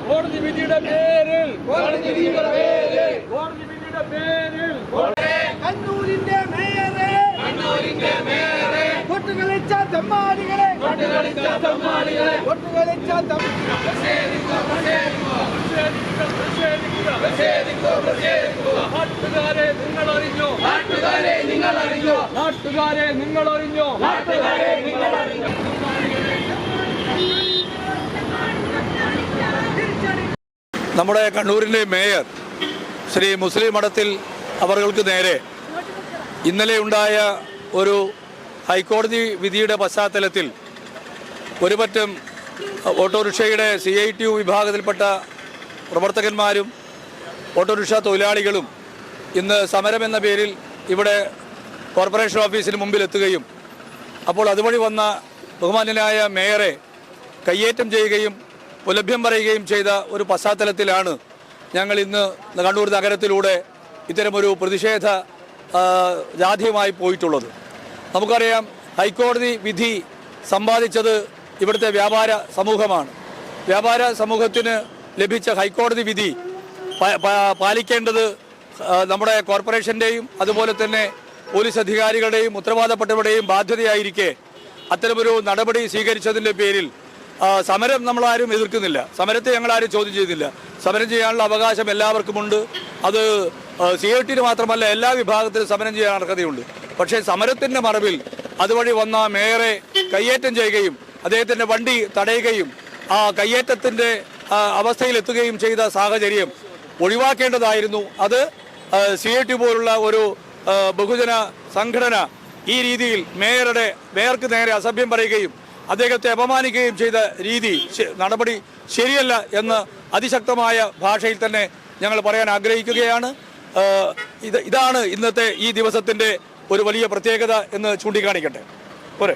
കോടതി വിധിയുടെ പേരിൽ കണ്ണൂരിന്റെ മേയറെ കൊട്ടുകളിച്ച തെമ്മാടികളെ നാട്ടുകാരെ നിങ്ങൾ അറിഞ്ഞോ നമ്മുടെ കണ്ണൂരിൻ്റെ മേയർ ശ്രീ മുസ്ലിം മഠത്തിൽ അവർക്ക് നേരെ ഇന്നലെ ഉണ്ടായ ഒരു ഹൈക്കോടതി വിധിയുടെ പശ്ചാത്തലത്തിൽ ഒരുപറ്റം ഓട്ടോറിക്ഷയുടെ CITU വിഭാഗത്തിൽപ്പെട്ട പ്രവർത്തകന്മാരും ഓട്ടോറിക്ഷ തൊഴിലാളികളും ഇന്ന് സമരമെന്ന പേരിൽ ഇവിടെ കോർപ്പറേഷൻ ഓഫീസിന് മുമ്പിലെത്തുകയും അപ്പോൾ അതുവഴി വന്ന ബഹുമാന്യനായ മേയറെ കയ്യേറ്റം ചെയ്യുകയും പുലഭ്യം പറയുകയും ചെയ്ത ഒരു പശ്ചാത്തലത്തിലാണ് ഞങ്ങൾ ഇന്ന് കണ്ണൂർ നഗരത്തിലൂടെ ഇത്തരമൊരു പ്രതിഷേധ ജാഥയുമായി പോയിട്ടുള്ളത്. നമുക്കറിയാം, ഹൈക്കോടതി വിധി സമ്പാദിച്ചത് ഇവിടുത്തെ വ്യാപാര സമൂഹമാണ്. വ്യാപാര സമൂഹത്തിന് ലഭിച്ച ഹൈക്കോടതി വിധി പാലിക്കേണ്ടത് നമ്മുടെ കോർപ്പറേഷൻ്റെയും അതുപോലെ തന്നെ പോലീസ് അധികാരികളുടെയും ഉത്തരവാദപ്പെട്ടവരുടെയും ബാധ്യതയായിരിക്കെ അത്തരമൊരു നടപടി സ്വീകരിച്ചതിൻ്റെ പേരിൽ സമരം നമ്മളാരും എതിർക്കുന്നില്ല. സമരത്തെ ഞങ്ങളാരും ചോദ്യം ചെയ്യുന്നില്ല. സമരം ചെയ്യാനുള്ള അവകാശം എല്ലാവർക്കുമുണ്ട്. അത് CITന് മാത്രമല്ല, എല്ലാ വിഭാഗത്തിലും സമരം ചെയ്യാൻ അർഹതയുണ്ട്. പക്ഷേ സമരത്തിൻ്റെ മറവിൽ അതുവഴി വന്ന മേയറെ കയ്യേറ്റം ചെയ്യുകയും അദ്ദേഹത്തിൻ്റെ വണ്ടി തടയുകയും ആ കയ്യേറ്റത്തിൻ്റെ അവസ്ഥയിലെത്തുകയും ചെയ്ത സാഹചര്യം ഒഴിവാക്കേണ്ടതായിരുന്നു. അത് CIT പോലുള്ള ഒരു ബഹുജന സംഘടന ഈ രീതിയിൽ മേയർക്ക് നേരെ അസഭ്യം പറയുകയും അദ്ദേഹത്തെ അപമാനിക്കുകയും ചെയ്ത നടപടി ശരിയല്ല എന്ന് അതിശക്തമായ ഭാഷയിൽ തന്നെ ഞങ്ങൾ പറയാൻ ആഗ്രഹിക്കുകയാണ്. ഇതാണ് ഇന്നത്തെ ഈ ദിവസത്തിൻ്റെ ഒരു വലിയ പ്രത്യേകത എന്ന് ചൂണ്ടിക്കാണിക്കട്ടെ. പോരെ.